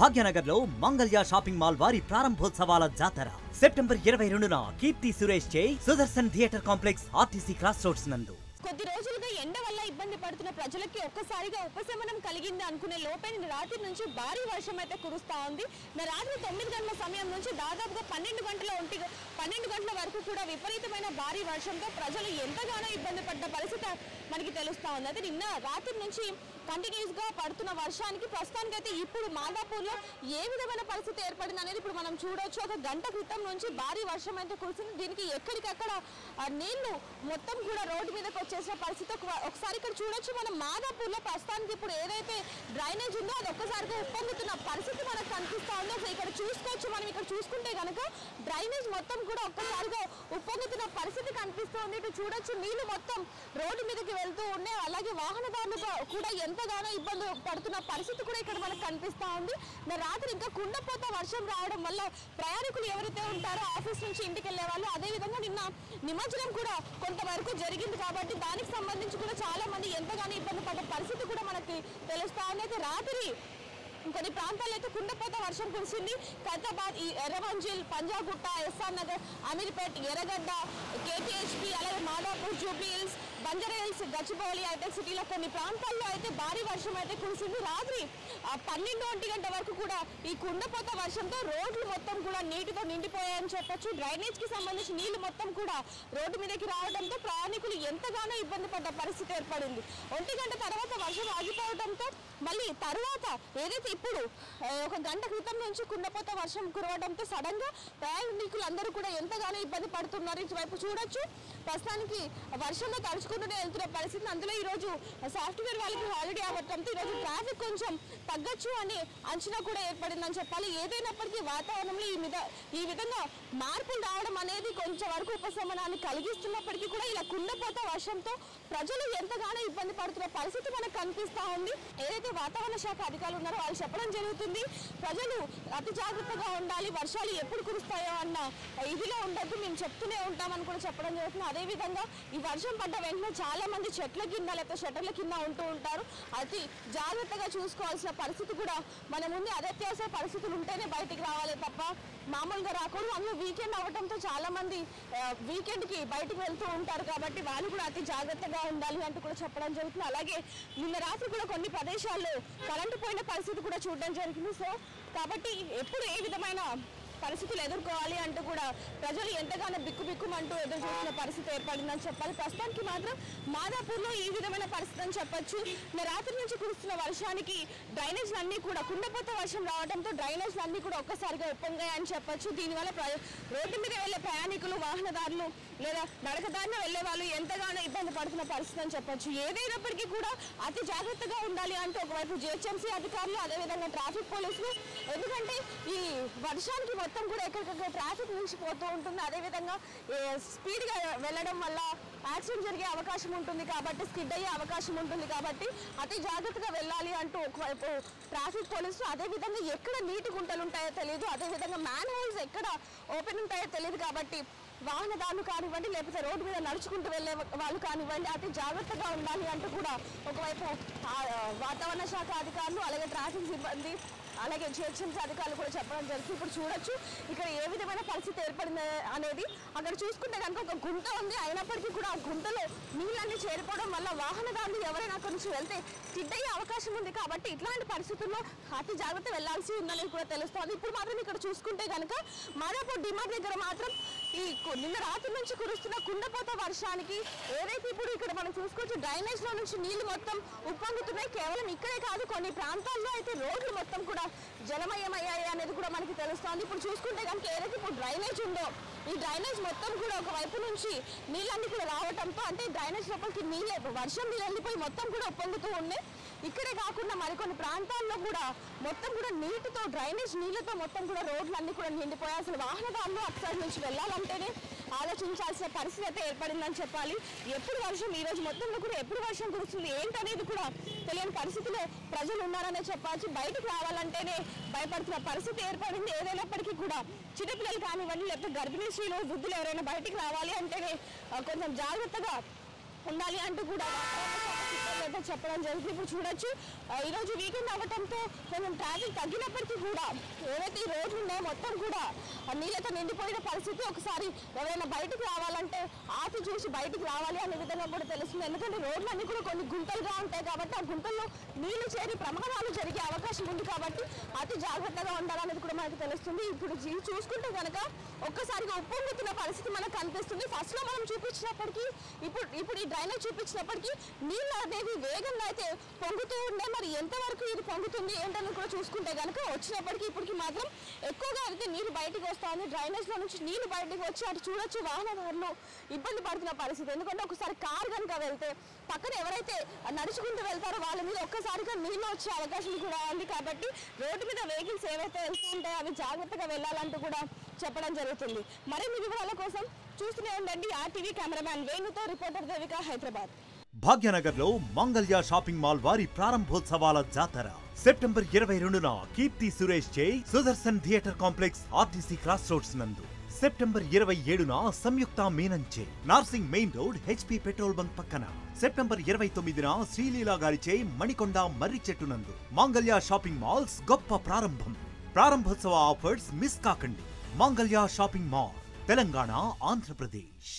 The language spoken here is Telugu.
భాగ్యనగర్లో మంగళ్య షాపింగ్ మాల్ వారి ప్రారంభోత్సవాల జాతర సెప్టెంబర్ 22న కీర్తి సురేష్ చే Sudarshan theatre complex RTC cross roads నందు. కొద్ది రోజులుగా ఎండ వల్ల ఇబ్బంది పడుతున్న ప్రజలకి ఒక్కసారిగా ఉపశమనం కలిగింది అనుకునే లోపే రాత్రి నుంచి భారీ వర్షం అయితే కురుస్తా ఉంది. రాత్రి 9 గంటల సమయం నుంచి దాదాపుగా 12 గంటల వరకు కూడా విపరీతమైన భారీ వర్షంతో ప్రజలు ఎంతగానో ఇబ్బంది పడ్డ పరిస్థితి మనకి తెలుస్తా ఉంది. అయితే నిన్న రాత్రి నుంచి కంటిన్యూస్ గా పడుతున్న వర్షానికి ప్రస్తుతానికి అయితే ఇప్పుడు మాదాపూర్లో ఏ విధమైన పరిస్థితి ఏర్పడింది అనేది ఇప్పుడు మనం చూడొచ్చు. ఒక గంట క్రితం నుంచి భారీ వర్షం అయితే కురిసింది. దీనికి ఎక్కడికక్కడ నీళ్లు మొత్తం కూడా రోడ్డు మీదకి వచ్చేసిన పరిస్థితి ఒకసారి ఇక్కడ చూడొచ్చు. మనం మాదాపూర్లో ప్రస్తుతానికి ఇప్పుడు ఏదైతే డ్రైనేజ్ ఉందో అది ఒక్కసారిగా ఉప్పొంగుతున్న పరిస్థితి మనకు కనిపిస్తా ఉంది. అసలు ఇక్కడ చూసుకోవచ్చు, మనం ఇక్కడ చూసుకుంటే కనుక డ్రైనేజ్ మొత్తం కూడా ఒక్కసారిగా ఉప్పొంగుతున్న పరిస్థితి కనిపిస్తుంది. ఇటు చూడొచ్చు, నీళ్లు మొత్తం రోడ్డు మీదకి వెళ్తూ ఉన్నాయి. అలాగే వాహనదారులు కూడా ఎంతగానో ఇబ్బంది పడుతున్న పరిస్థితి కూడా ఇక్కడ మనకు కనిపిస్తా ఉంది. రాత్రి ఇంకా కుండపోత వర్షం రావడం వల్ల ప్రయాణికులు ఎవరైతే ఉంటారో ఆఫీస్ నుంచి ఇంటికి వెళ్లే వాళ్ళు, అదేవిధంగా నిన్న నిమజ్జనం కూడా కొంతవరకు జరిగింది కాబట్టి దానికి సంబంధించి కూడా చాలా మంది ఎంతగానో ఇబ్బంది పడ్డ పరిస్థితి కూడా మనకి తెలుస్తా ఉంది. అయితే రాత్రి కొన్ని ప్రాంతాల్లో అయితే కుండపోత వర్షం కురిసింది. ఖైరతాబాద్, ఎర్రమంజిల్, పంజాగుట్ట, ఎస్ఆర్ నగర్, అమీర్పేట్, ఎర్రగడ్డ, కేటీహెచ్పి, అలాగే మాదాపూర్, జూబ్లీ హిల్స్, బంజారాహిల్స్, గచ్చిబౌలి, హైటెక్ సిటీలో కొన్ని ప్రాంతాల్లో అయితే భారీ వర్షం అయితే కురిసింది. రాత్రి 12-1 గంట వరకు కూడా ఈ కుండపోత వర్షంతో రోడ్లు మొత్తం కూడా నీటితో నిండిపోయాయని చెప్పొచ్చు. డ్రైనేజ్ కి సంబంధించి నీళ్లు మొత్తం కూడా రోడ్డు మీదకి రావడంతో ప్రయాణికులు ఎంతగానో ఇబ్బంది పడ్డ పరిస్థితి ఏర్పడింది. 1 గంట తర్వాత వర్షం ఆగిపోవడంతో మళ్ళీ తర్వాత ఏదైతే ఇప్పుడు ఒక గంట క్రితం నుంచి కుండపోత వర్షం కురవడంతో సడన్ గా ప్రయాణికులు అందరూ కూడా ఎంతగానో ఇబ్బంది పడుతున్నారు. ఇటువైపు చూడొచ్చు, ప్రస్తుతానికి వర్షంలో తడుచుకుంటూనే వెళ్తున్న పరిస్థితి. అందులో ఈ రోజు సాఫ్ట్వేర్ వాళ్ళకి హాలిడే అవ్వడంతో ఈ రోజు ట్రాఫిక్ కొంచెం తగ్గచ్చు అని అంచనా కూడా ఏర్పడిందని చెప్పాలి. ఏదైనప్పటికీ వాతావరణంలో ఈ విధంగా మార్పులు రావడం అనేది కొంచెం వరకు ఉపశమనాన్ని కలిగిస్తున్నప్పటికీ కూడా ఇలా కుండపోత వర్షంతో ప్రజలు ఎంతగానో ఇబ్బంది పడుతున్న పరిస్థితి మనకు కనిపిస్తా ఉంది. ఏదైతే వాతావరణ శాఖ అధికారులు ఉన్నారో వాళ్ళు చెప్పడం జరుగుతుంది, ప్రజలు అతి జాగ్రత్తగా ఉండాలి, వర్షాలు ఎప్పుడు కురుస్తాయో అన్న ఇదిలో ఉండద్దు, మేము చెప్తూనే ఉంటామని కూడా చెప్పడం జరుగుతుంది. అదేవిధంగా ఈ వర్షం పడ్డ వెంటనే చాలా మంది చెట్ల కింద లేకపోతే షట్టర్ల కింద ఉంటూ ఉంటారు. అతి జాగ్రత్తగా చూసుకోవాల్సిన పరిస్థితి కూడా మన ముందు అత్యవసర పరిస్థితులు ఉంటేనే బయటికి రావాలి తప్ప మామూలుగా రాకూడదు. అందులో వీకెండ్ అవ్వడంతో చాలా మంది వీకెండ్ కి బయటకు వెళ్తూ ఉంటారు కాబట్టి వాళ్ళు కూడా అతి జాగ్రత్తగా ఉండాలి అంటూ కూడా చెప్పడం జరుగుతుంది. అలాగే నిన్న రాత్రి కూడా కొన్ని ప్రదేశాల్లో కరెంటు పోయిన పరిస్థితి కూడా చూడడం జరిగింది. సో కాబట్టి ఎప్పుడు ఏ విధమైన పరిస్థితులు ఎదుర్కోవాలి అంటూ కూడా ప్రజలు ఎంతగానో బిక్కుమంటూ ఎదురు చూస్తున్న పరిస్థితి ఏర్పడిందని చెప్పాలి. ప్రస్తుతానికి మాత్రం మాదాపూర్లో ఈ విధమైన పరిస్థితి అని చెప్పొచ్చు. రాత్రి నుంచి కురుస్తున్న వర్షానికి డ్రైనేజ్లు అన్నీ కూడా కుండపోత వర్షం రావడంతో డ్రైనేజ్లు అన్నీ కూడా ఒక్కసారిగా ఉప్పొంగాయని చెప్పొచ్చు. దీనివల్ల రోడ్డు మీద వెళ్లే ప్రయాణికులు, వాహనదారులు లేదా నడకదారిన వెళ్లే వాళ్ళు ఎంతగానో ఇబ్బంది పడుతున్న పరిస్థితి అని చెప్పొచ్చు. ఏదైనప్పటికీ కూడా అతి జాగ్రత్తగా ఉండాలి అంటూ ఒకవైపు జిహెచ్ఎంసీ అధికారులు, అదేవిధంగా ట్రాఫిక్ పోలీసులు, ఎందుకంటే ఈ వర్షానికి మొత్తం కూడా ఎక్కడికక్కడ ట్రాఫిక్ నిలిచిపోతూ ఉంటుంది. అదేవిధంగా స్పీడ్గా వెళ్ళడం వల్ల యాక్సిడెంట్ జరిగే అవకాశం ఉంటుంది కాబట్టి, స్కిడ్ అయ్యే అవకాశం ఉంటుంది కాబట్టి అతి జాగ్రత్తగా వెళ్ళాలి అంటూ ఒకవైపు ట్రాఫిక్ పోలీసులు, అదేవిధంగా ఎక్కడ నీటి గుంటలు ఉంటాయో తెలియదు, అదేవిధంగా మ్యాన్ హోల్స్ ఎక్కడ ఓపెన్ ఉంటాయో తెలియదు కాబట్టి వాహనదారులు కానివ్వండి లేకపోతే రోడ్డు మీద నడుచుకుంటూ వెళ్ళే వాళ్ళు కానివ్వండి అతి జాగ్రత్తగా ఉండాలి అంటూ కూడా ఒకవైపు వాతావరణ శాఖ అధికారులు, అలాగే ట్రాఫిక్ సిబ్బంది, అలాగే జిహెచ్ఎంసీ అధికారులు కూడా చెప్పడం జరుగుతుంది. ఇప్పుడు చూడొచ్చు ఇక్కడ ఏ విధమైన పరిస్థితి ఏర్పడింది అనేది. అక్కడ చూసుకుంటే కనుక ఒక గుంట ఉంది, అయినప్పటికీ కూడా ఆ గుంటలో నీళ్ళన్నీ చేరిపోవడం వల్ల వాహనదారులు ఎవరైనా అక్కడి నుంచి వెళ్తే స్కిడ్ అయ్యే అవకాశం ఉంది కాబట్టి ఇట్లాంటి పరిస్థితుల్లో అతి జాగ్రత్త వెళ్లాల్సి ఉందని కూడా తెలుస్తోంది. ఇప్పుడు మాత్రం ఇక్కడ చూసుకుంటే కనుక మాదాపూర్ డిమార్ట్ దగ్గర మాత్రం ఈ నిన్న రాత్రి నుంచి కురుస్తున్న కుండపోత వర్షానికి ఏదైతే ఇప్పుడు ఇక్కడ మనం చూసుకోవచ్చు డ్రైనేజ్ లో నుంచి నీళ్లు మొత్తం ఉప్పొంగుతున్నాయి. కేవలం ఇక్కడే కాదు, కొన్ని ప్రాంతాల్లో అయితే రోడ్లు మొత్తం కూడా జలమయమయ్యాయి అనేది కూడా మనకి తెలుస్తోంది. ఇప్పుడు చూసుకుంటే కనుక ఏదైతే ఇప్పుడు డ్రైనేజ్ ఉందో ఈ డ్రైనేజ్ మొత్తం కూడా ఒక వైపు నుంచి నీళ్ళన్నీ కూడా రావడంతో, అంటే డ్రైనేజ్ లోపలికి నీళ్ళే వర్షం నీళ్ళు వెళ్ళిపోయి మొత్తం కూడా ఉప్పొంగుతూ ఉన్నాయి. ఇక్కడే కాకుండా మరికొన్ని ప్రాంతాల్లో కూడా మొత్తం కూడా నీటితో, డ్రైనేజ్ నీళ్లతో మొత్తం కూడా రోడ్లన్నీ కూడా నిండిపోయాయి. అసలు వాహనదారులు అటు సైడ్ నుంచి వెళ్ళాలంటేనే ఆలోచించాల్సిన పరిస్థితి అయితే ఏర్పడిందని చెప్పాలి. ఎప్పుడు వర్షం, ఈ రోజు మొత్తంలో కూడా ఎప్పుడు వర్షం కురుస్తుంది ఏంటనేది కూడా తెలియని పరిస్థితిలో ప్రజలు ఉన్నారనే చెప్పాల్సి. బయటకు రావాలంటేనే భయపడుతున్న పరిస్థితి ఏర్పడింది. ఏదైనప్పటికీ కూడా చిన్నపిల్లలు కానివ్వండి లేకపోతే గర్భిణీ స్త్రీలు, వృద్ధులు ఎవరైనా బయటికి రావాలి అంటేనే కొంచెం జాగ్రత్తగా ఉండాలి అంటూ కూడా అయితే చెప్పడం జరిగింది. ఇప్పుడు చూడొచ్చు ఈరోజు వీకెండ్ అవ్వడంతో కొంచెం ట్రాఫిక్ తగ్గినప్పటికీ కూడా ఏవైతే ఈ రోడ్లు ఉన్నాయో మొత్తం కూడా నీళ్ళతో నిండిపోయిన పరిస్థితి. ఒకసారి ఎవరైనా బయటకు రావాలంటే ఆపి చూసి బయటకు రావాలి అనే విధంగా కూడా తెలుస్తుంది. ఎందుకంటే రోడ్లన్నీ కూడా కొన్ని గుంతలుగా ఉంటాయి కాబట్టి ఆ గుంతల్లో నీళ్లు చేరి ప్రమాదాలు జరిగే అవకాశం ఉంది కాబట్టి అతి జాగ్రత్తగా ఉండాలనేది కూడా మనకు తెలుస్తుంది. ఇప్పుడు చూసుకుంటే కనుక ఒక్కసారిగా ఉప్పొంగుతున్న పరిస్థితి మనకు కనిపిస్తుంది. ఫస్ట్ లో మనం చూపించినప్పటికీ ఇప్పుడు ఈ డ్రైనేజ్ చూపించినప్పటికీ నీళ్ళు అనేది వేగంగా అయితే పొంగుతూ ఉండే. మరి ఎంతవరకు ఇది పొంగుతుంది ఏంటని కూడా చూసుకుంటే కనుక వచ్చినప్పటికీ ఇప్పటికి మాత్రం ఎక్కువగా అయితే నీరు బయటకు వస్తుంది. డ్రైనేజ్ లో నుంచి నీళ్లు బయటకు వచ్చి అటు చూడొచ్చు వాహనదారులు ఇబ్బంది పడుతున్న పరిస్థితి. ఎందుకంటే ఒకసారి కార్ కనుక వెళ్తే పక్కన ఎవరైతే నడుచుకుంటూ వెళ్తారో వాళ్ళ మీద ఒక్కసారిగా నీళ్ళు వచ్చే అవకాశం కూడా ఉంది. కాబట్టి రోడ్డు మీద వెహికల్స్ ఏవైతే వెళ్తూ ఉంటాయో అవి జాగ్రత్తగా వెళ్ళాలంటూ కూడా చెప్పడం జరుగుతుంది. మరిన్ని వివరాల కోసం చూస్తూనే ఉండండి RTV కెమెరామ్యాన్ వేణుతో రిపోర్టర్ దేవిక, హైదరాబాద్. భాగ్యనగర్ లో మంగళ్య షాపింగ్ మాల్ వారి ప్రారంభోత్సవాల జాతర సెప్టెంబర్ 22న కీర్తి సురేష్ చే Sudarshan theatre complex RTC cross roads నందు, సెప్టెంబర్ 27న సంయుక్త మీనన్ చే Narsing main road HP petrol bunk పక్కన, సెప్టెంబర్ 29న శ్రీలీలా గారిచే మణికొండ మర్రి చెట్టు నందు మంగళ్య షాపింగ్ మాల్స్ గొప్ప ప్రారంభం. ప్రారంభోత్సవ ఆఫర్స్ మిస్ కాకండి. Mangalya shopping mall, Telangana, Andhra Pradesh.